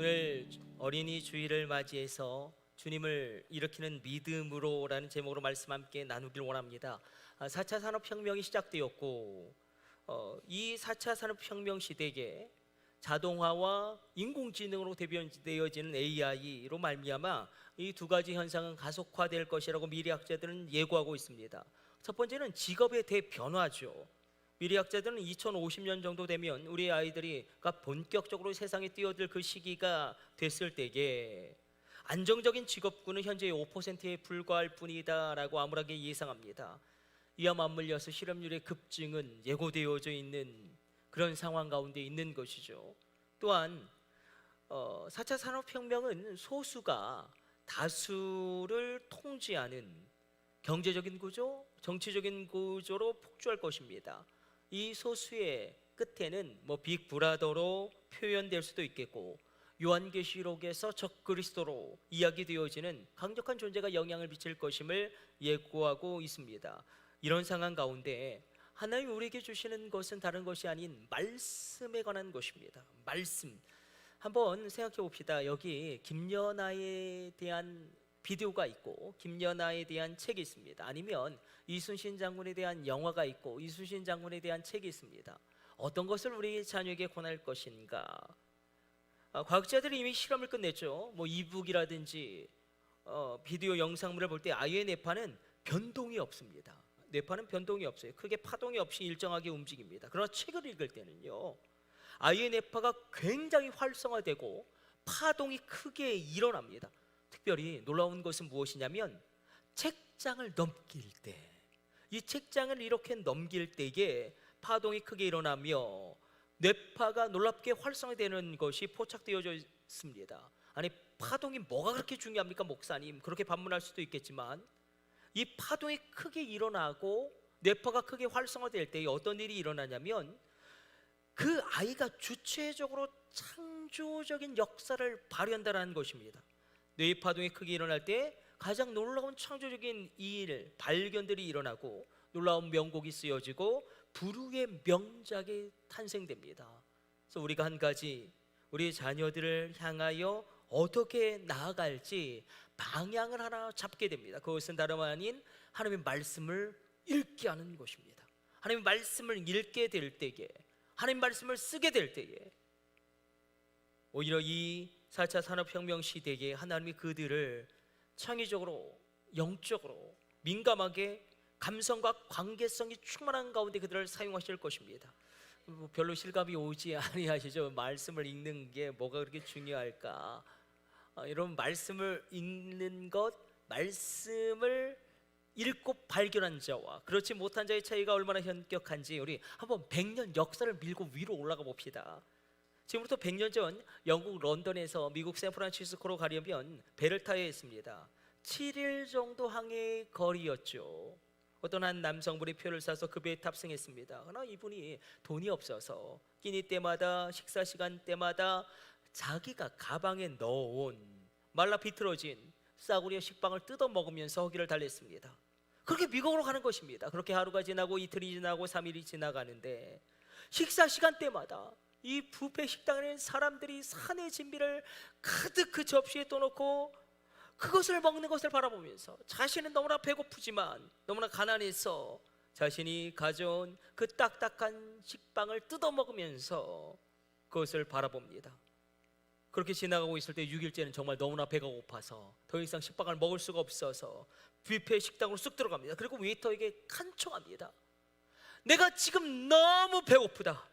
오늘 어린이 주일을 맞이해서 주님을 일으키는 믿음으로라는 제목으로 말씀 함께 나누길 원합니다. 4차 산업혁명이 시작되었고 이 4차 산업혁명 시대에 자동화와 인공지능으로 대변되어지는 AI로 말미암아 이 두 가지 현상은 가속화될 것이라고 미래학자들은 예고하고 있습니다. 첫 번째는 직업의 대변화죠. 미래학자들은 2050년 정도 되면 우리 아이들이가 본격적으로 세상에 뛰어들 그 시기가 됐을 때에 안정적인 직업군은 현재 5%에 불과할 뿐이다라고 암울하게 예상합니다. 이와 맞물려서 실업률의 급증은 예고되어져 있는 그런 상황 가운데 있는 것이죠. 또한 4차 산업혁명은 소수가 다수를 통제하는 경제적인 구조, 정치적인 구조로 폭주할 것입니다. 이 소수의 끝에는 빅브라더로 표현될 수도 있겠고, 요한계시록에서 적그리스도로 이야기되어지는 강력한 존재가 영향을 미칠 것임을 예고하고 있습니다. 이런 상황 가운데 하나님 우리에게 주시는 것은 다른 것이 아닌 말씀에 관한 것입니다. 말씀. 한번 생각해 봅시다. 여기 김연아에 대한 비디오가 있고 김연아에 대한 책이 있습니다. 아니면 이순신 장군에 대한 영화가 있고 이순신 장군에 대한 책이 있습니다. 어떤 것을 우리 자녀에게 권할 것인가? 과학자들이 이미 실험을 끝냈죠. 이북이라든지 비디오 영상물을 볼 때 아이의 뇌파는 변동이 없습니다. 뇌파는 변동이 없어요. 크게 파동이 없이 일정하게 움직입니다. 그러나 책을 읽을 때는요, 아이의 뇌파가 굉장히 활성화되고 파동이 크게 일어납니다. 특별히 놀라운 것은 무엇이냐면 책장을 넘길 때, 이 책장을 이렇게 넘길 때에 파동이 크게 일어나며 뇌파가 놀랍게 활성화되는 것이 포착되어져 있습니다. 아니, 파동이 뭐가 그렇게 중요합니까 목사님? 그렇게 반문할 수도 있겠지만 이 파동이 크게 일어나고 뇌파가 크게 활성화될 때 어떤 일이 일어나냐면 그 아이가 주체적으로 창조적인 역사를 발휘한다는 것입니다. 뇌의 파동이 크게 일어날 때 가장 놀라운 창조적인 일, 발견들이 일어나고 놀라운 명곡이 쓰여지고 불후의 명작이 탄생됩니다. 그래서 우리가 한 가지 우리 자녀들을 향하여 어떻게 나아갈지 방향을 하나 잡게 됩니다. 그것은 다름 아닌 하나님의 말씀을 읽게 하는 것입니다. 하나님의 말씀을 읽게 될 때에, 하나님의 말씀을 쓰게 될 때에 오히려 이 4차 산업혁명 시대에 하나님이 그들을 창의적으로, 영적으로 민감하게 감성과 관계성이 충만한 가운데 그들을 사용하실 것입니다. 별로 실감이 오지 아니하시죠? 말씀을 읽는 게 뭐가 그렇게 중요할까? 여러분, 말씀을 읽는 것, 말씀을 읽고 발견한 자와 그렇지 못한 자의 차이가 얼마나 현격한지 우리 한번 100년 역사를 밀고 위로 올라가 봅시다. 지금부터 100년 전 영국 런던에서 미국 샌프란시스코로 가려면 배를 타야 했습니다. 7일 정도 항해 거리였죠. 어떤 한 남성분이 표를 사서 그 배에 탑승했습니다. 그러나 이분이 돈이 없어서 끼니 때마다, 식사 시간 때마다 자기가 가방에 넣어온 말라 비틀어진 싸구려 식빵을 뜯어 먹으면서 허기를 달랬습니다. 그렇게 미국으로 가는 것입니다. 그렇게 하루가 지나고 이틀이 지나고 3일이 지나가는데 식사 시간 때마다 이 뷔페 식당에는 사람들이 산의 진미를 가득 그 접시에 떠놓고 그것을 먹는 것을 바라보면서 자신은 너무나 배고프지만 너무나 가난해서 자신이 가져온 그 딱딱한 식빵을 뜯어 먹으면서 그것을 바라봅니다. 그렇게 지나가고 있을 때 6일째는 정말 너무나 배가 고파서 더 이상 식빵을 먹을 수가 없어서 뷔페 식당으로 쑥 들어갑니다. 그리고 웨이터에게 간청합니다. 내가 지금 너무 배고프다.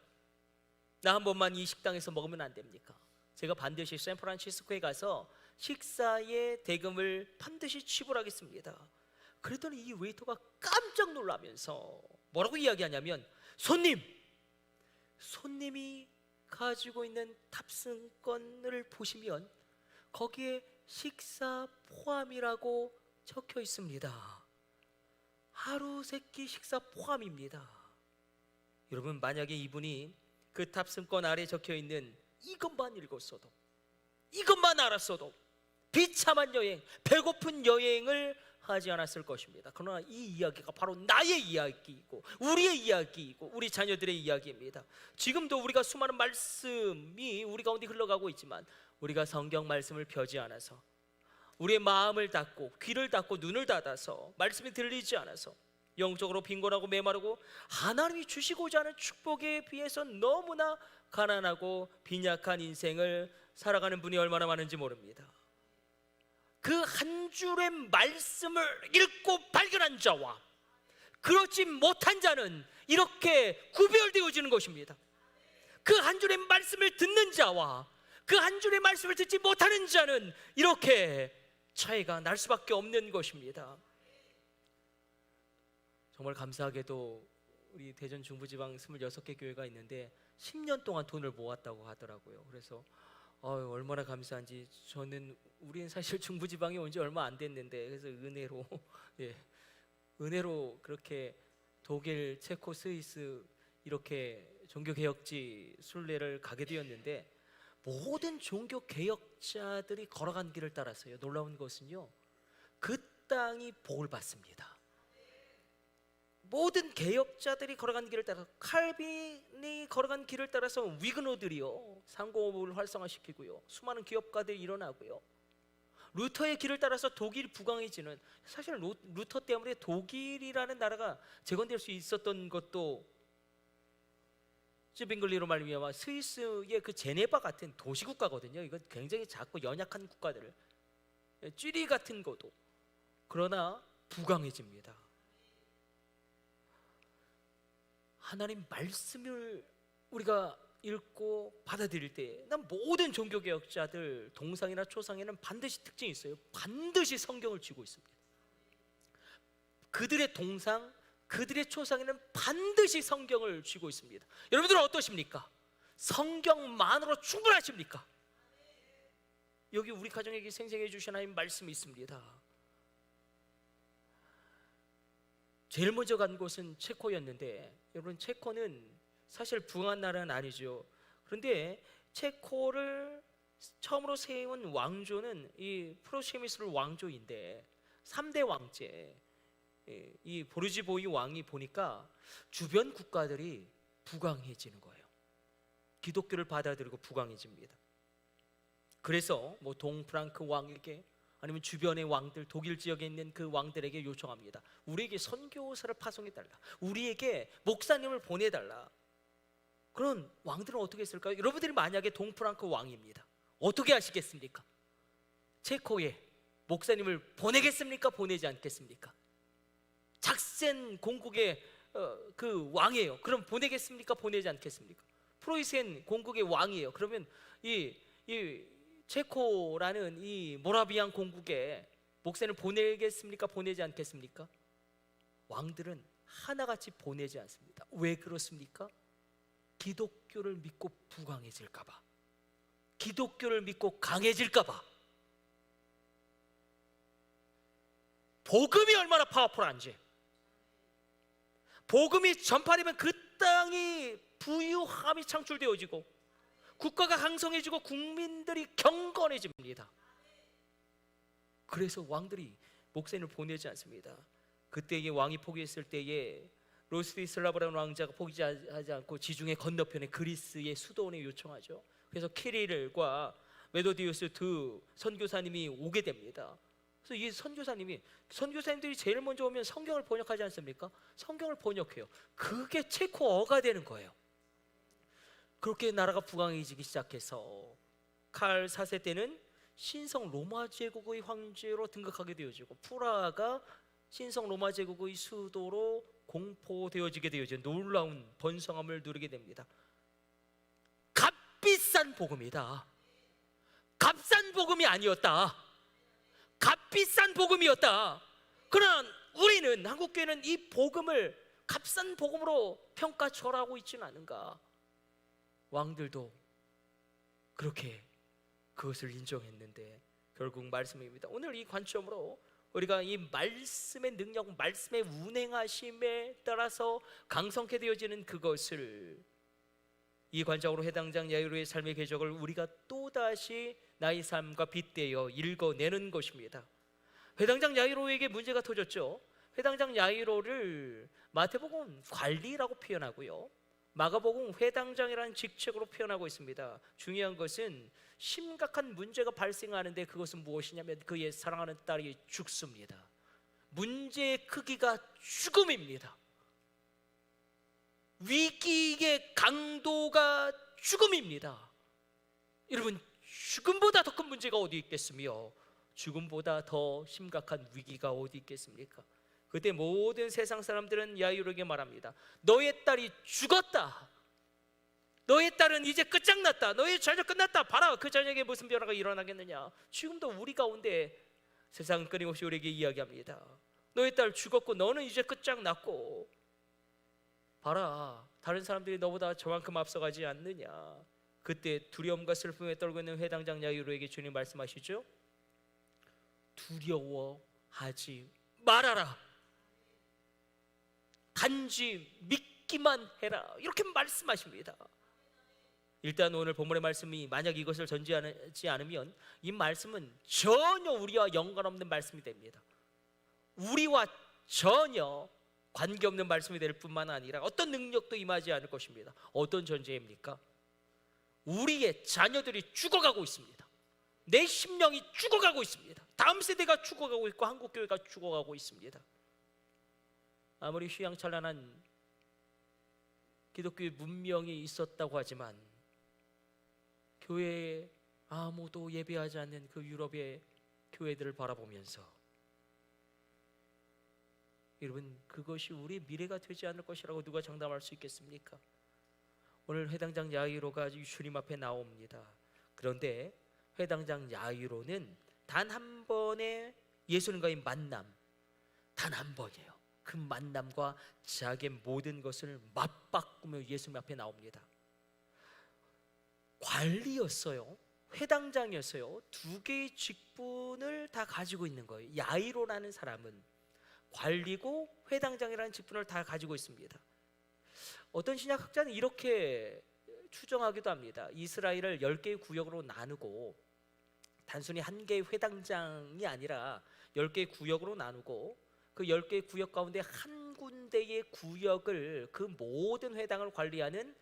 나 한 번만 이 식당에서 먹으면 안 됩니까? 제가 반드시 샌프란시스코에 가서 식사의 대금을 반드시 지불하겠습니다. 그랬더니 이 웨이터가 깜짝 놀라면서 뭐라고 이야기하냐면 손님이 가지고 있는 탑승권을 보시면 거기에 식사 포함이라고 적혀 있습니다. 하루 세끼 식사 포함입니다. 여러분, 만약에 이분이 그 탑승권 아래 적혀 있는 이것만 읽었어도, 이것만 알았어도 비참한 여행, 배고픈 여행을 하지 않았을 것입니다. 그러나 이 이야기가 바로 나의 이야기이고 우리의 이야기이고 우리 자녀들의 이야기입니다. 지금도 우리가 수많은 말씀이 우리 가운데 흘러가고 있지만 우리가 성경 말씀을 펴지 않아서, 우리의 마음을 닫고 귀를 닫고 눈을 닫아서 말씀이 들리지 않아서 영적으로 빈곤하고 메마르고 하나님이 주시고자 하는 축복에 비해서 너무나 가난하고 빈약한 인생을 살아가는 분이 얼마나 많은지 모릅니다. 그 한 줄의 말씀을 읽고 발견한 자와 그렇지 못한 자는 이렇게 구별되어지는 것입니다. 그 한 줄의 말씀을 듣는 자와 그 한 줄의 말씀을 듣지 못하는 자는 이렇게 차이가 날 수밖에 없는 것입니다. 정말 감사하게도 우리 대전 중부지방 26개 교회가 있는데 10년 동안 돈을 모았다고 하더라고요. 그래서 얼마나 감사한지. 우리는 사실 중부지방에 온 지 얼마 안 됐는데, 그래서 은혜로 은혜로 그렇게 독일, 체코, 스위스 이렇게 종교개혁지 순례를 가게 되었는데, 모든 종교개혁자들이 걸어간 길을 따라서요, 놀라운 것은요, 그 땅이 복을 받습니다. 모든 개혁자들이 걸어간 길을 따라, 칼빈이 걸어간 길을 따라서 위그노들이요 상공업을 활성화시키고요, 수많은 기업가들이 일어나고요, 루터의 길을 따라서 독일이 부강해지는, 사실 루터 때문에 독일이라는 나라가 재건될 수 있었던 것도 쯔빙글리로 말미암아 스위스의 그 제네바 같은 도시국가거든요. 이건 굉장히 작고 연약한 국가들을, 쥐리 같은 것도, 그러나 부강해집니다. 하나님 말씀을 우리가 읽고 받아들일 때, 난 모든 종교개혁자들 동상이나 초상에는 반드시 특징이 있어요. 반드시 성경을 쥐고 있습니다. 그들의 동상, 그들의 초상에는 반드시 성경을 쥐고 있습니다. 여러분들은 어떠십니까? 성경만으로 충분하십니까? 여기 우리 가정에게 생생해 주신 하나님 말씀이 있습니다. 제일 먼저 간 곳은 체코였는데, 여러분, 체코는 사실 부강한 나라는 아니죠. 그런데 체코를 처음으로 세운 왕조는 이 프로셰미스 왕조인데, 3대 왕제 이 보르지보이 왕이 보니까 주변 국가들이 부강해지는 거예요. 기독교를 받아들이고 부강해집니다. 그래서 뭐 동프랑크 왕에게, 아니면 주변의 왕들, 독일 지역에 있는 그 왕들에게 요청합니다. 우리에게 선교사를 파송해달라, 우리에게 목사님을 보내달라. 그런 왕들은 어떻게 했을까요? 여러분들이 만약에 동프랑크 왕입니다. 어떻게 하시겠습니까? 체코에 목사님을 보내겠습니까? 보내지 않겠습니까? 작센 공국의 그 왕이에요. 그럼 보내겠습니까? 보내지 않겠습니까? 프로이센 공국의 왕이에요. 그러면 이 체코라는 이 모라비안 공국에 목사님을 보내겠습니까? 보내지 않겠습니까? 왕들은 하나같이 보내지 않습니다. 왜 그렇습니까? 기독교를 믿고 부강해질까 봐, 기독교를 믿고 강해질까 봐. 복음이 얼마나 파워풀한지, 복음이 전파되면 그 땅이 부유함이 창출되어지고 국가가 강성해지고 국민들이 경건해집니다. 그래서 왕들이 목사님을 보내지 않습니다. 그때의 왕이 포기했을 때에 로스티슬라브라는 왕자가 포기하지 않고 지중해 건너편에 그리스의 수도원에 요청하죠. 그래서 키릴과 메도디우스 두 선교사님이 오게 됩니다. 그래서 이 선교사님들이 제일 먼저 오면 성경을 번역하지 않습니까? 성경을 번역해요. 그게 체코어가 되는 거예요. 그렇게 나라가 부강해지기 시작해서 칼 4세 때는 신성 로마 제국의 황제로 등극하게 되어지고, 프라하가 신성 로마 제국의 수도로 공포되어지게 되어진 놀라운 번성함을 누리게 됩니다. 값비싼 복음이다. 값싼 복음이 아니었다. 값비싼 복음이었다. 그러나 우리는, 한국교회는 이 복음을 값싼 복음으로 평가절하고 있지는 않은가? 왕들도 그렇게 그것을 인정했는데 결국 말씀입니다. 오늘 이 관점으로 우리가 이 말씀의 능력, 말씀의 운행하심에 따라서 강성케 되어지는 그것을, 이 관점으로 회당장 야이로의 삶의 궤적을 우리가 또다시 나의 삶과 빗대어 읽어내는 것입니다. 회당장 야이로에게 문제가 터졌죠. 회당장 야이로를 마태복음 관리라고 표현하고요, 마가복음 회당장이라는 직책으로 표현하고 있습니다. 중요한 것은 심각한 문제가 발생하는데 그것은 무엇이냐면 그의 사랑하는 딸이 죽습니다. 문제의 크기가 죽음입니다. 위기의 강도가 죽음입니다. 여러분, 죽음보다 더 큰 문제가 어디 있겠으며 죽음보다 더 심각한 위기가 어디 있겠습니까? 그때 모든 세상 사람들은 야이로에게 말합니다. 너의 딸이 죽었다. 너의 딸은 이제 끝장났다. 너의 자녀 끝났다. 봐라, 그 자녀에게 무슨 변화가 일어나겠느냐. 지금도 우리 가운데 세상은 끊임없이 우리에게 이야기합니다. 너의 딸 죽었고 너는 이제 끝장났고 봐라, 다른 사람들이 너보다 저만큼 앞서가지 않느냐. 그때 두려움과 슬픔에 떨고 있는 회당장 야이로에게 주님 말씀하시죠. 두려워하지 말아라. 단지 믿기만 해라. 이렇게 말씀하십니다. 일단 오늘 본문의 말씀이 만약 이것을 전제하지 않으면 이 말씀은 전혀 우리와 연관없는 말씀이 됩니다. 우리와 전혀 관계없는 말씀이 될 뿐만 아니라 어떤 능력도 임하지 않을 것입니다. 어떤 전제입니까? 우리의 자녀들이 죽어가고 있습니다. 내 심령이 죽어가고 있습니다. 다음 세대가 죽어가고 있고 한국교회가 죽어가고 있습니다. 아무리 휘황찬란한 기독교의 문명이 있었다고 하지만 교회에 아무도 예배하지 않는 그 유럽의 교회들을 바라보면서 여러분, 그것이 우리의 미래가 되지 않을 것이라고 누가 장담할 수 있겠습니까? 오늘 회당장 야이로가 주님 앞에 나옵니다. 그런데 회당장 야이로는 단 한 번의 예수님과의 만남, 단 한 번이에요. 그 만남과 자기의 모든 것을 맞바꾸며 예수님 앞에 나옵니다. 관리였어요. 회당장이었어요. 두 개의 직분을 다 가지고 있는 거예요. 야이로라는 사람은 관리고 회당장이라는 직분을 다 가지고 있습니다. 어떤 신약학자는 이렇게 추정하기도 합니다. 이스라엘을 10개의 구역으로 나누고 단순히 한 개의 회당장이 아니라 10개의 구역으로 나누고 그 10개의 구역 가운데 한 군데의 구역을 그 모든 회당을 관리하는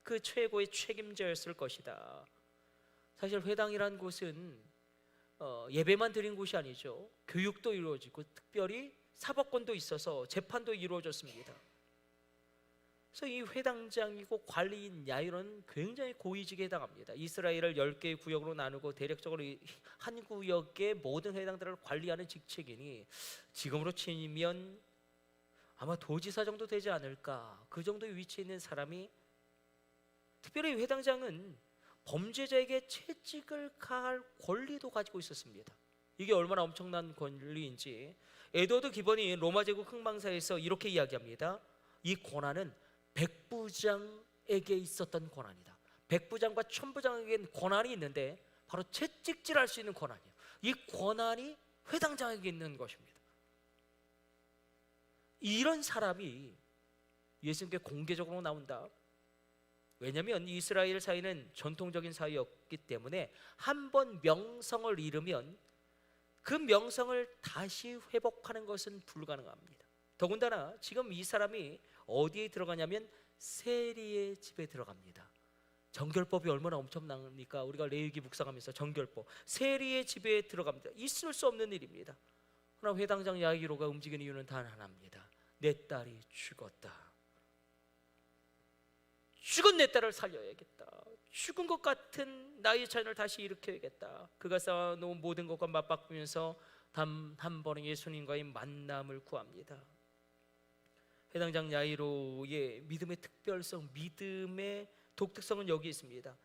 그 최고의 책임자였을 것이다. 사실 회당이란 곳은 예배만 드린 곳이 아니죠. 교육도 이루어지고 특별히 사법권도 있어서 재판도 이루어졌습니다. 그래서 이 회당장이고 관리인 야이로는 굉장히 고위직에 해당합니다. 이스라엘을 10개의 구역으로 나누고 대략적으로 한 구역의 모든 회당들을 관리하는 직책이니 지금으로 치면 아마 도지사 정도 되지 않을까. 그 정도의 위치에 있는 사람이, 특별히 회당장은 범죄자에게 채찍을 가할 권리도 가지고 있었습니다. 이게 얼마나 엄청난 권리인지 에드워드 기본이 로마 제국 흥망사에서 이렇게 이야기합니다. 이 권한은 백부장에게 있었던 권한이다. 백부장과 천부장에게는 권한이 있는데 바로 채찍질할 수 있는 권한이에요. 이 권한이 회당장에게 있는 것입니다. 이런 사람이 예수님께 공개적으로 나온다. 왜냐하면 이스라엘 사회는 전통적인 사회였기 때문에 한 번 명성을 잃으면 그 명성을 다시 회복하는 것은 불가능합니다. 더군다나 지금 이 사람이 어디에 들어가냐면 세리의 집에 들어갑니다. 정결법이 얼마나 엄청납니까? 우리가 레위기 묵상하면서 정결법, 세리의 집에 들어갑니다. 있을 수 없는 일입니다. 그러나 회당장 야이로가 움직이는 이유는 단 하나입니다. 내 딸이 죽었다. 죽은 내 딸을 살려야겠다. 죽은 것 같은 나의 자녀를 다시 일으켜야겠다. 그가 쌓아놓은 모든 것과 맞바꾸면서 단 한 번의 예수님과의 만남을 구합니다. 회당장 야이로의 믿음의 특별성, 믿음의 독특성은 여기 있습니다.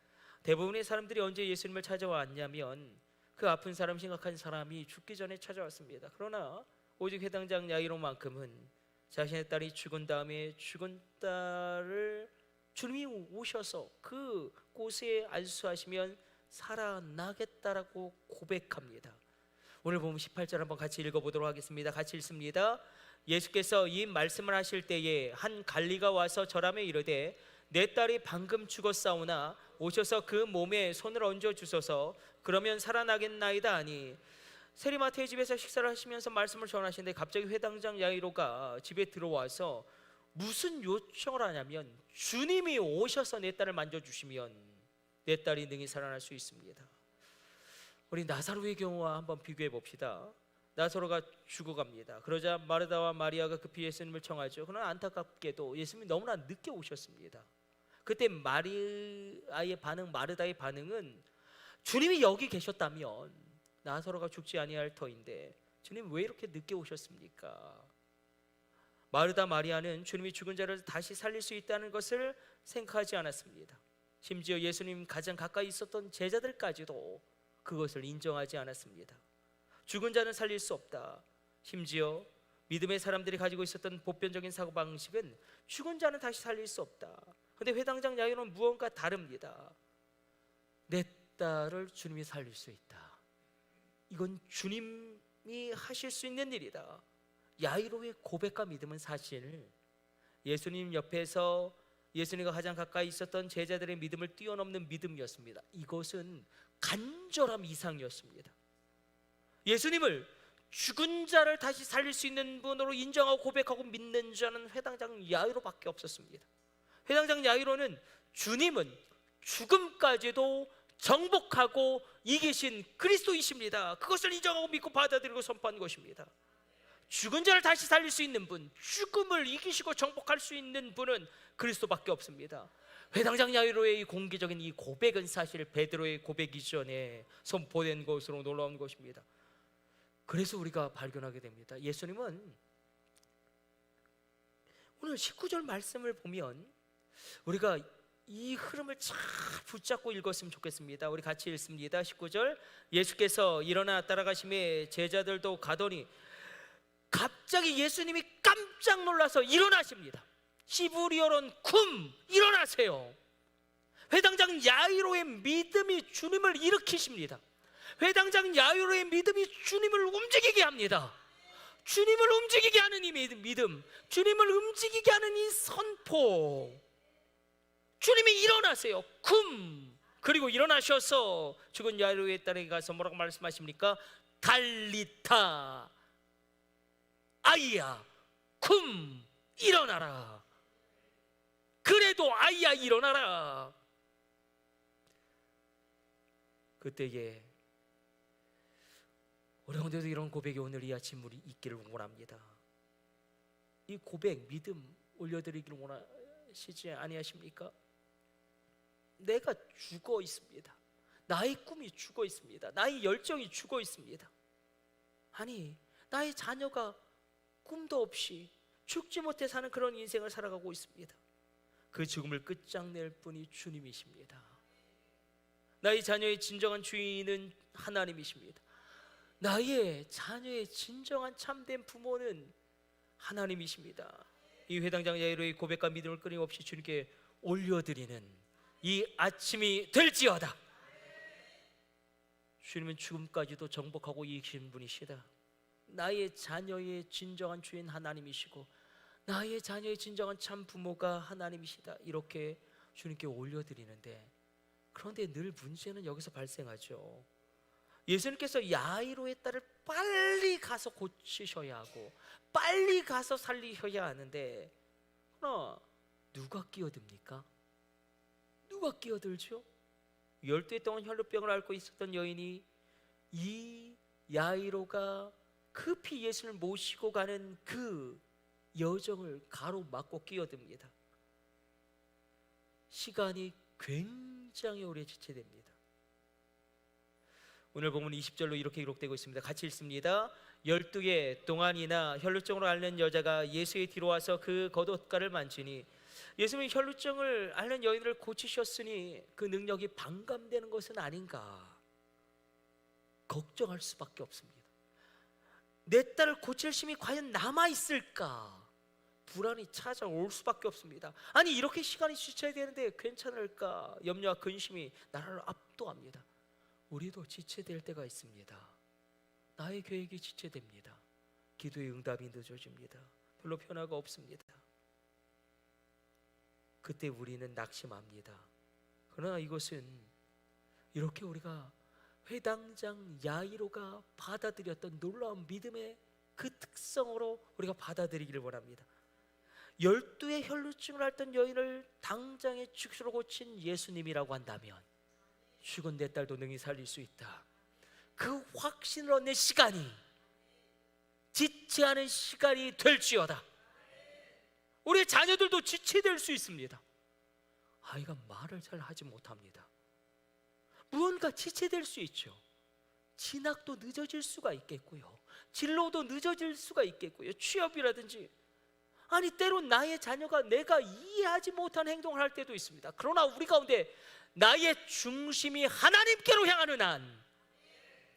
대부분의 사람들이 언제 예수님을 찾아왔냐면 그 아픈 사람, 심각한 사람이 죽기 전에 찾아왔습니다. 그러나 오직 회당장 야이로만큼은 자신의 딸이 죽은 다음에 죽은 딸을 주님이 오셔서 그 곳에 안수하시면 살아나겠다라고 고백합니다. 오늘 보면 18절 한번 같이 읽어보도록 하겠습니다. 같이 읽습니다. 예수께서 이 말씀을 하실 때에 한 관리가 와서 절하며 이르되 내 딸이 방금 죽었사오나 오셔서 그 몸에 손을 얹어 주소서. 그러면 살아나겠나이다 하니 세리마태의 집에서 식사를 하시면서 말씀을 전하시는데 갑자기 회당장 야이로가 집에 들어와서 무슨 요청을 하냐면 주님이 오셔서 내 딸을 만져주시면 내 딸이 능히 살아날 수 있습니다. 우리 나사로의 경우와 한번 비교해 봅시다. 나사로가 죽어갑니다. 그러자 마르다와 마리아가 급히 예수님을 청하죠. 그러나 안타깝게도 예수님이 너무나 늦게 오셨습니다. 그때 마리아의 반응, 마르다의 반응은 주님이 여기 계셨다면 나사로가 죽지 아니할 터인데 주님 왜 이렇게 늦게 오셨습니까? 마르다 마리아는 주님이 죽은 자를 다시 살릴 수 있다는 것을 생각하지 않았습니다. 심지어 예수님 가장 가까이 있었던 제자들까지도 그것을 인정하지 않았습니다. 죽은 자는 살릴 수 없다. 심지어 믿음의 사람들이 가지고 있었던 보편적인 사고방식은 죽은 자는 다시 살릴 수 없다. 그런데 회당장 야이로는 무언가 다릅니다. 내 딸을 주님이 살릴 수 있다. 이건 주님이 하실 수 있는 일이다. 야이로의 고백과 믿음은 사실 예수님 옆에서 예수님과 가장 가까이 있었던 제자들의 믿음을 뛰어넘는 믿음이었습니다. 이것은 간절함 이상이었습니다. 예수님을 죽은 자를 다시 살릴 수 있는 분으로 인정하고 고백하고 믿는 자는 회당장 야이로밖에 없었습니다. 회당장 야이로는 주님은 죽음까지도 정복하고 이기신 그리스도이십니다. 그것을 인정하고 믿고 받아들이고 선포한 것입니다. 죽은 자를 다시 살릴 수 있는 분, 죽음을 이기시고 정복할 수 있는 분은 그리스도밖에 없습니다. 회당장 야이로의 이 공개적인 이 고백은 사실 베드로의 고백 이전에 선포된 것으로 놀라운 것입니다. 그래서 우리가 발견하게 됩니다. 예수님은 오늘 19절 말씀을 보면 우리가 이 흐름을 잘 붙잡고 읽었으면 좋겠습니다. 우리 같이 읽습니다. 19절, 예수께서 일어나 따라가심에 제자들도 가더니 갑자기 예수님이 깜짝 놀라서 일어나십니다. 시브리어론 쿰, 일어나세요. 회당장 야이로의 믿음이 주님을 일으키십니다. 회당장 야이로의 믿음이 주님을 움직이게 합니다. 주님을 움직이게 하는 이 믿음, 주님을 움직이게 하는 이 선포. 주님이 일어나세요. 쿰. 그리고 일어나셔서 죽은 야이로의 딸에게 가서 뭐라고 말씀하십니까? 달리타 아이야 쿰, 일어나라. 그래도 아이야 일어나라. 그때에 우리 가운데도 이런 고백이 오늘 이 아침 우리 있기를 원합니다. 이 고백, 믿음 올려드리기를 원하시지 아니하십니까? 내가 죽어 있습니다. 나의 꿈이 죽어 있습니다. 나의 열정이 죽어 있습니다. 아니, 나의 자녀가 꿈도 없이 죽지 못해 사는 그런 인생을 살아가고 있습니다. 그 죽음을 끝장낼 분이 주님이십니다. 나의 자녀의 진정한 주인은 하나님이십니다. 나의 자녀의 진정한 참된 부모는 하나님이십니다. 이 회당장 야이로의 고백과 믿음을 끊임없이 주님께 올려드리는 이 아침이 될지어다. 주님은 죽음까지도 정복하고 이기신 분이시다. 나의 자녀의 진정한 주인 하나님이시고 나의 자녀의 진정한 참 부모가 하나님이시다. 이렇게 주님께 올려드리는데, 그런데 늘 문제는 여기서 발생하죠. 예수님께서 야이로의 딸을 빨리 가서 고치셔야 하고 빨리 가서 살리셔야 하는데, 그러나 누가 끼어듭니까? 누가 끼어들죠? 12해 동안 혈루병을 앓고 있었던 여인이 이 야이로가 급히 예수를 모시고 가는 그 여정을 가로막고 끼어듭니다. 시간이 굉장히 오래 지체됩니다. 오늘 본문 20절로 이렇게 기록되고 있습니다. 같이 읽습니다. 12해 동안이나 혈루증으로 앓는 여자가 예수의 뒤로 와서 그 겉옷가를 만지니 예수님이 혈루증을 앓는 여인을 고치셨으니 그 능력이 반감되는 것은 아닌가 걱정할 수밖에 없습니다. 내 딸을 고칠 힘이 과연 남아있을까 불안이 찾아올 수밖에 없습니다. 아니, 이렇게 시간이 지쳐야 되는데 괜찮을까 염려와 근심이 나를 압도합니다. 우리도 지체될 때가 있습니다. 나의 계획이 지체됩니다. 기도의 응답이 늦어집니다. 별로 변화가 없습니다. 그때 우리는 낙심합니다. 그러나 이것은 이렇게 우리가 회당장 야이로가 받아들였던 놀라운 믿음의 그 특성으로 우리가 받아들이기를 원합니다. 12의 혈루증을 앓던 여인을 당장에 즉시로 고친 예수님이라고 한다면 죽은 내 딸도 능히 살릴 수 있다. 그 확신을 얻는 시간이 지체하는 시간이 될지어다. 우리 자녀들도 지체될 수 있습니다. 아이가 말을 잘 하지 못합니다. 무언가 지체될 수 있죠. 진학도 늦어질 수가 있겠고요, 진로도 늦어질 수가 있겠고요, 취업이라든지. 아니 때론 나의 자녀가 내가 이해하지 못한 행동을 할 때도 있습니다. 그러나 우리 가운데 나의 중심이 하나님께로 향하는 한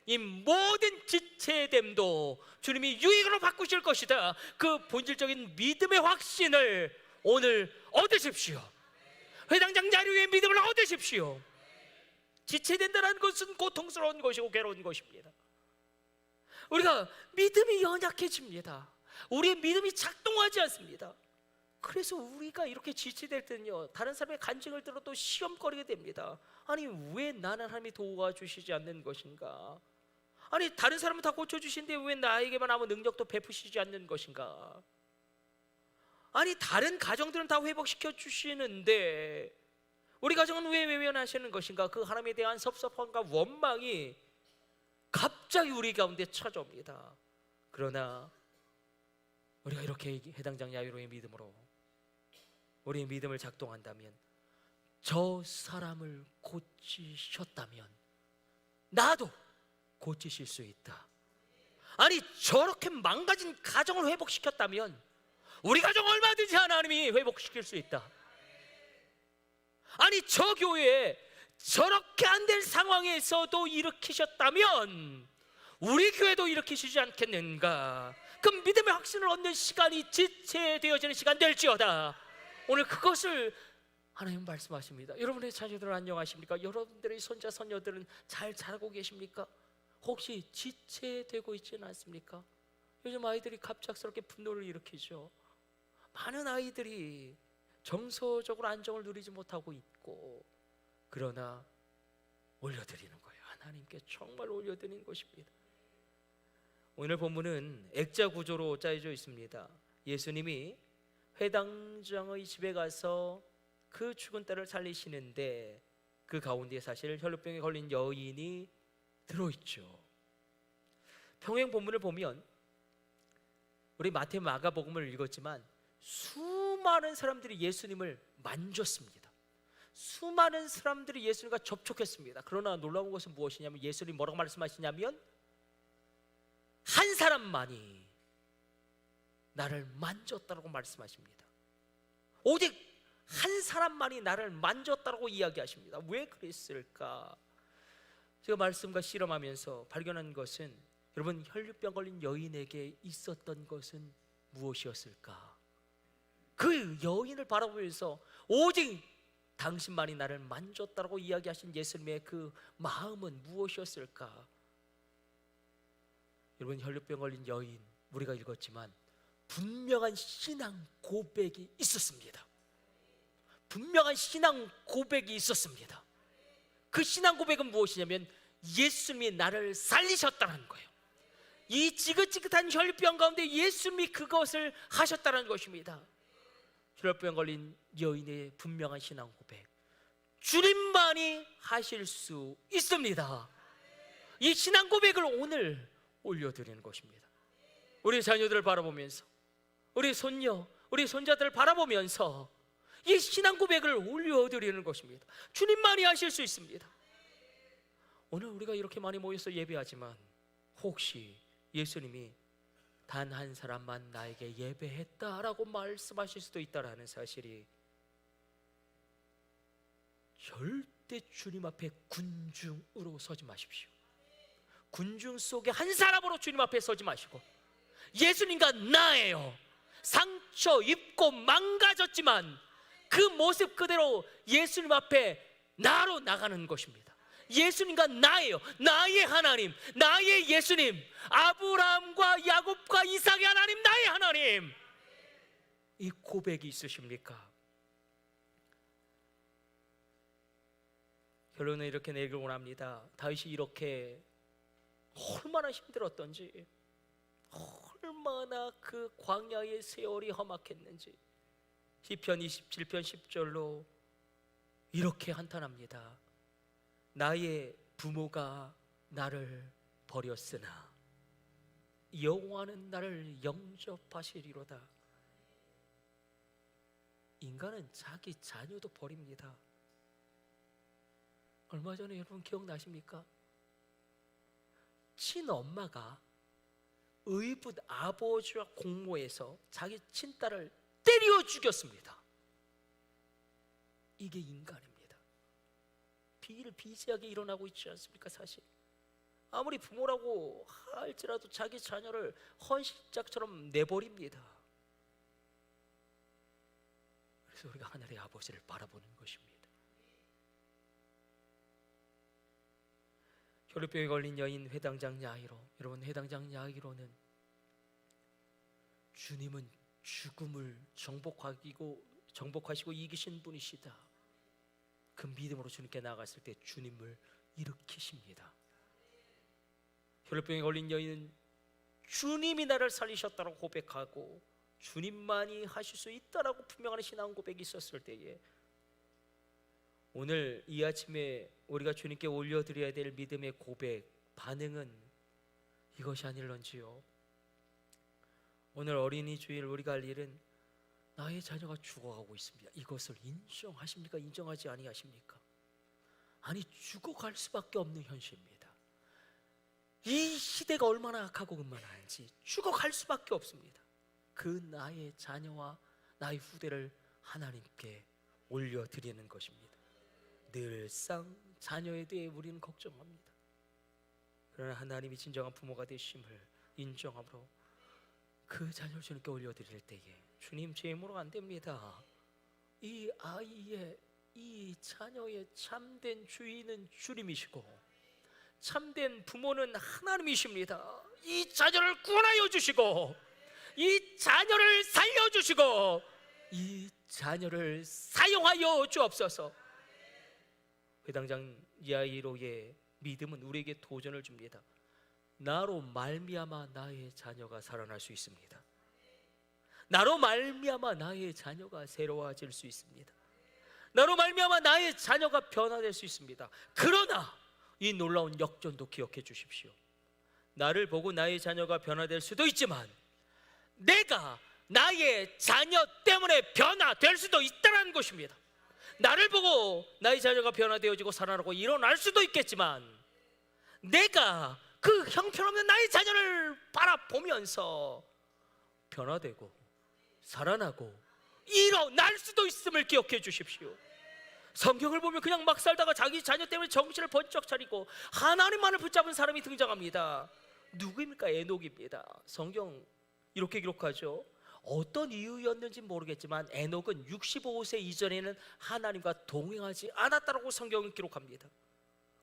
이 모든 지체됨도 주님이 유익으로 바꾸실 것이다. 그 본질적인 믿음의 확신을 오늘 얻으십시오. 회당장 자료의 믿음을 얻으십시오. 지체된다는 것은 고통스러운 것이고 괴로운 것입니다. 우리가 믿음이 연약해집니다. 우리의 믿음이 작동하지 않습니다. 그래서 우리가 이렇게 지체될 때는요, 다른 사람의 간증을 들어도 시험거리게 됩니다. 아니 왜 나는 하나님이 도와주시지 않는 것인가? 아니 다른 사람은 다 고쳐주시는데 왜 나에게만 아무 능력도 베푸시지 않는 것인가? 아니 다른 가정들은 다 회복시켜 주시는데 우리 가정은 왜 외면하시는 것인가? 그 하나님에 대한 섭섭함과 원망이 갑자기 우리 가운데 찾아옵니다. 그러나 우리가 이렇게 해당장 야이로의 믿음으로 우리의 믿음을 작동한다면, 저 사람을 고치셨다면 나도 고치실 수 있다. 아니 저렇게 망가진 가정을 회복시켰다면 우리 가정 얼마든지 하나님이 회복시킬 수 있다. 아니 저 교회에 저렇게 안 될 상황에서도 일으키셨다면 우리 교회도 일으키시지 않겠는가? 그 믿음의 확신을 얻는 시간이 지체되어지는 시간 될지어다. 오늘 그것을 하나님 말씀하십니다. 여러분의 자녀들은 안녕하십니까? 여러분들의 손자 손녀들은 잘 자라고 계십니까? 혹시 지체되고 있지는 않습니까? 요즘 아이들이 갑작스럽게 분노를 일으키죠. 많은 아이들이 정서적으로 안정을 누리지 못하고 있고, 그러나 올려드리는 거예요. 하나님께 정말 올려드리는 것입니다. 오늘 본문은 액자 구조로 짜여져 있습니다. 예수님이 회당장의 집에 가서 그 죽은 딸을 살리시는데 그 가운데 사실 혈루병에 걸린 여인이 들어있죠. 평행 본문을 보면 우리 마태 마가복음을 읽었지만 수많은 사람들이 예수님을 만졌습니다. 수많은 사람들이 예수님과 접촉했습니다. 그러나 놀라운 것은 무엇이냐면 예수님이 뭐라고 말씀하시냐면 한 사람만이 나를 만졌다고 말씀하십니다. 오직 한 사람만이 나를 만졌다고 이야기하십니다. 왜 그랬을까? 제가 말씀과 실험하면서 발견한 것은, 여러분 혈루병 걸린 여인에게 있었던 것은 무엇이었을까? 그 여인을 바라보면서 오직 당신만이 나를 만졌다고 이야기하신 예수님의 그 마음은 무엇이었을까? 여러분 혈루병 걸린 여인, 우리가 읽었지만 분명한 신앙 고백이 있었습니다. 분명한 신앙 고백이 있었습니다. 그 신앙 고백은 무엇이냐면 예수님이 나를 살리셨다는 거예요. 이 지긋지긋한 혈병 가운데 예수님이 그것을 하셨다는 것입니다. 혈병 걸린 여인의 분명한 신앙 고백, 주님만이 하실 수 있습니다. 이 신앙 고백을 오늘 올려드리는 것입니다. 우리 자녀들을 바라보면서, 우리 손녀, 우리 손자들을 바라보면서 이 신앙 고백을 올려드리는 것입니다. 주님만이 하실 수 있습니다. 오늘 우리가 이렇게 많이 모여서 예배하지만 혹시 예수님이 단 한 사람만 나에게 예배했다라고 말씀하실 수도 있다라는 사실이, 절대 주님 앞에 군중으로 서지 마십시오. 군중 속에 한 사람으로 주님 앞에 서지 마시고, 예수님과 나예요. 상처 입고 망가졌지만 그 모습 그대로 예수님 앞에 나로 나가는 것입니다. 예수님과 나예요. 나의 하나님, 나의 예수님, 아브라함과 야곱과 이삭의 하나님, 나의 하나님. 이 고백이 있으십니까? 결론은 이렇게 내기를 원합니다. 다윗이 이렇게 얼마나 힘들었던지, 얼마나 그 광야의 세월이 험악했는지, 시편 27편 10절로 이렇게 한탄합니다. 나의 부모가 나를 버렸으나 여호와는 나를 영접하시리로다. 인간은 자기 자녀도 버립니다. 얼마 전에 여러분 기억나십니까? 친엄마가 의붓 아버지와 공모해서 자기 친딸을 때려 죽였습니다. 이게 인간입니다. 비일비재하게 일어나고 있지 않습니까? 사실 아무리 부모라고 할지라도 자기 자녀를 헌신짝처럼 내버립니다. 그래서 우리가 하늘의 아버지를 바라보는 것입니다. 혈루병에 걸린 여인 회당장 야이로, 여러분 회당장 야이로는 주님은 죽음을 정복하시고 이기신 분이시다. 그 믿음으로 주님께 나아갔을 때 주님을 일으키십니다. 혈루병에 걸린 여인은 주님이 나를 살리셨다고 고백하고 주님만이 하실 수 있다라고 분명한 신앙 고백이 있었을 때에 오늘 이 아침에 우리가 주님께 올려드려야 될 믿음의 고백, 반응은 이것이 아닐런지요. 오늘 어린이 주일 우리가 할 일은 나의 자녀가 죽어가고 있습니다. 이것을 인정하십니까? 인정하지 아니하십니까? 아니, 죽어갈 수밖에 없는 현실입니다. 이 시대가 얼마나 악하고 음란한지 죽어갈 수밖에 없습니다. 그 나의 자녀와 나의 후대를 하나님께 올려드리는 것입니다. 늘상 자녀에 대해 우리는 걱정합니다. 그러나 하나님이 진정한 부모가 되심을 인정함으로 그 자녀를 주님께 올려드릴 때에 주님, 제 힘으로 안 됩니다. 이 아이의, 이 자녀의 참된 주인은 주님이시고 참된 부모는 하나님이십니다. 이 자녀를 구원하여 주시고 이 자녀를 살려주시고 이 자녀를 사용하여 주옵소서. 회당장 야이로의 믿음은 우리에게 도전을 줍니다. 나로 말미암아 나의 자녀가 살아날 수 있습니다. 나로 말미암아 나의 자녀가 새로워질 수 있습니다. 나로 말미암아 나의 자녀가 변화될 수 있습니다. 그러나 이 놀라운 역전도 기억해 주십시오. 나를 보고 나의 자녀가 변화될 수도 있지만 내가 나의 자녀 때문에 변화될 수도 있다는 것입니다. 나를 보고 나의 자녀가 변화되어지고 살아나고 일어날 수도 있겠지만 내가 그 형편없는 나의 자녀를 바라보면서 변화되고 살아나고 일어날 수도 있음을 기억해 주십시오. 성경을 보면 그냥 막 살다가 자기 자녀 때문에 정신을 번쩍 차리고 하나님만을 붙잡은 사람이 등장합니다. 누구입니까? 에녹입니다. 성경 이렇게 기록하죠. 어떤 이유였는지 모르겠지만 에녹은 65세 이전에는 하나님과 동행하지 않았다고 성경은 기록합니다.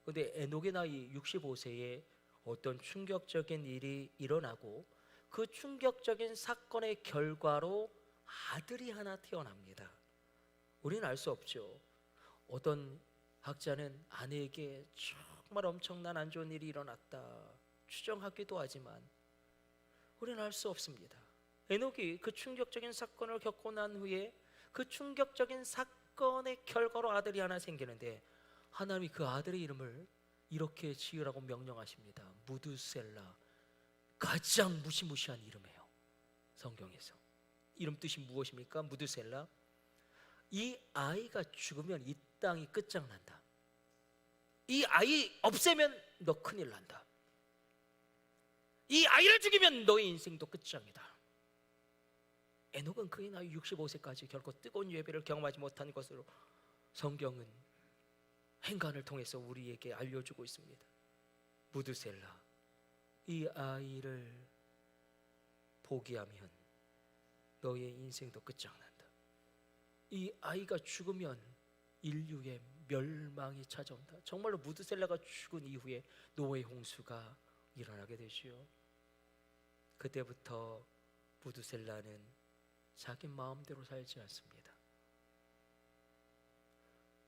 그런데 에녹의 나이 65세에 어떤 충격적인 일이 일어나고 그 충격적인 사건의 결과로 아들이 하나 태어납니다. 우리는 알 수 없죠. 어떤 학자는 아내에게 정말 엄청난 안 좋은 일이 일어났다 추정하기도 하지만 우리는 알 수 없습니다. 에녹이 그 충격적인 사건을 겪고 난 후에 그 충격적인 사건의 결과로 아들이 하나 생기는데 하나님이 그 아들의 이름을 이렇게 지으라고 명령하십니다. 무드셀라. 가장 무시무시한 이름이에요. 성경에서. 이름 뜻이 무엇입니까? 무드셀라. 이 아이가 죽으면 이 땅이 끝장난다. 이 아이 없애면 너 큰일 난다. 이 아이를 죽이면 너의 인생도 끝장이다. 에녹은 그의 나이 65세까지 결코 뜨거운 예배를 경험하지 못한 것으로 성경은 행간을 통해서 우리에게 알려주고 있습니다. 무드셀라. 이 아이를 포기하면 너의 인생도 끝장난다. 이 아이가 죽으면 인류의 멸망이 찾아온다. 정말로 무드셀라가 죽은 이후에 노예 홍수가 일어나게 되지요. 그때부터 무드셀라는 자기 마음대로 살지 않습니다.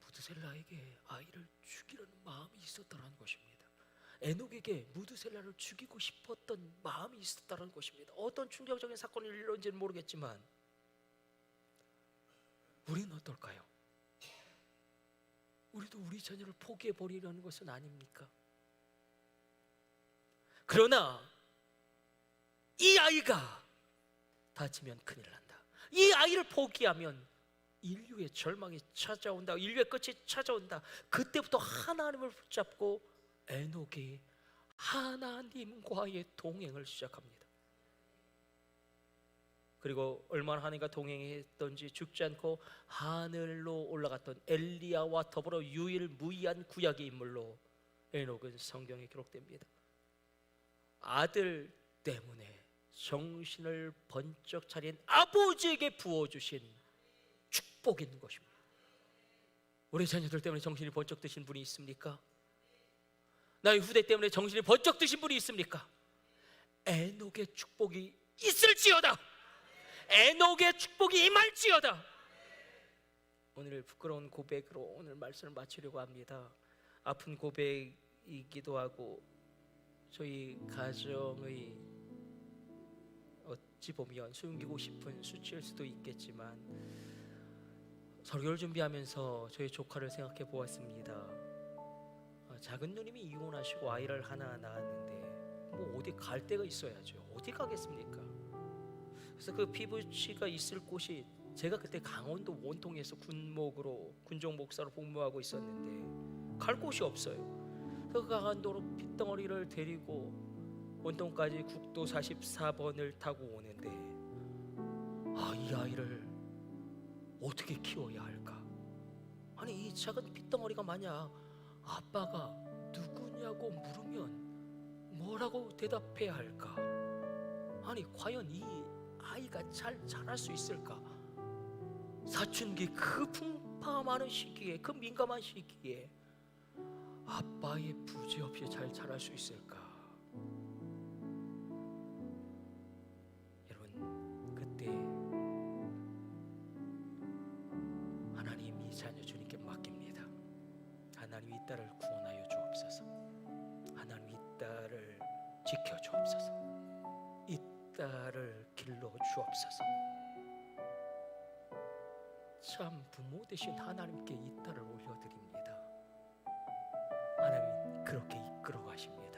무드셀라에게 아이를 죽이려는 마음이 있었다는 것입니다. 에녹에게 무드셀라를 죽이고 싶었던 마음이 있었다는 것입니다. 어떤 충격적인 사건이 일어난지는 모르겠지만 우리는 어떨까요? 우리도 우리 자녀를 포기해 버리려는 것은 아닙니까? 그러나 이 아이가 다치면 큰일 난다. 이 아이를 포기하면 인류의 절망이 찾아온다. 인류의 끝이 찾아온다. 그때부터 하나님을 붙잡고 에녹이 하나님과의 동행을 시작합니다. 그리고 얼마나 하나님과 동행했던지 죽지 않고 하늘로 올라갔던 엘리야와 더불어 유일무이한 구약의 인물로 에녹은 성경에 기록됩니다. 아들 때문에 정신을 번쩍 차린 아버지에게 부어주신 축복이 있는 것입니다. 우리 자녀들 때문에 정신이 번쩍 드신 분이 있습니까? 나의 후대 때문에 정신이 번쩍 드신 분이 있습니까? 에녹의 축복이 있을지어다. 에녹의 축복이 임할지어다. 오늘 부끄러운 고백으로 오늘 말씀을 마치려고 합니다. 아픈 고백이기도 하고 저희 가정의 어찌 보면 숨기고 싶은 수치일 수도 있겠지만 설교를 준비하면서 저희 조카를 생각해 보았습니다. 작은 누님이 이혼하시고 아이를 하나 낳았는데 뭐 어디 갈 데가 있어야죠. 어디 가겠습니까? 그래서 그 피부치가 있을 곳이 제가 그때 강원도 원통에서 군목으로 군종 목사로 복무하고 있었는데 갈 곳이 없어요. 그 강원도로 핏덩어리를 데리고 원통까지 국도 44번을 타고 오는데 이 아이를 어떻게 키워야 할까? 아니 이 작은 핏덩어리가 만약 아빠가 누구냐고 물으면 뭐라고 대답해야 할까? 아니 과연 이 아이가 잘 자랄 수 있을까? 사춘기 그 풍파많은 시기에 그 민감한 시기에 아빠의 부재 없이 잘 자랄 수 있을까? 여러분 그때 하나님 이 자녀 주님께 맡깁니다. 하나님 이 딸을 구원하여 주옵소서. 하나님 이 딸을 지켜 주옵소서. 이 딸을 길러 주옵소서. 참 부모 되신 하나님께 이 딸을 올려드립니다. 하나님 그렇게 이끌어 가십니다.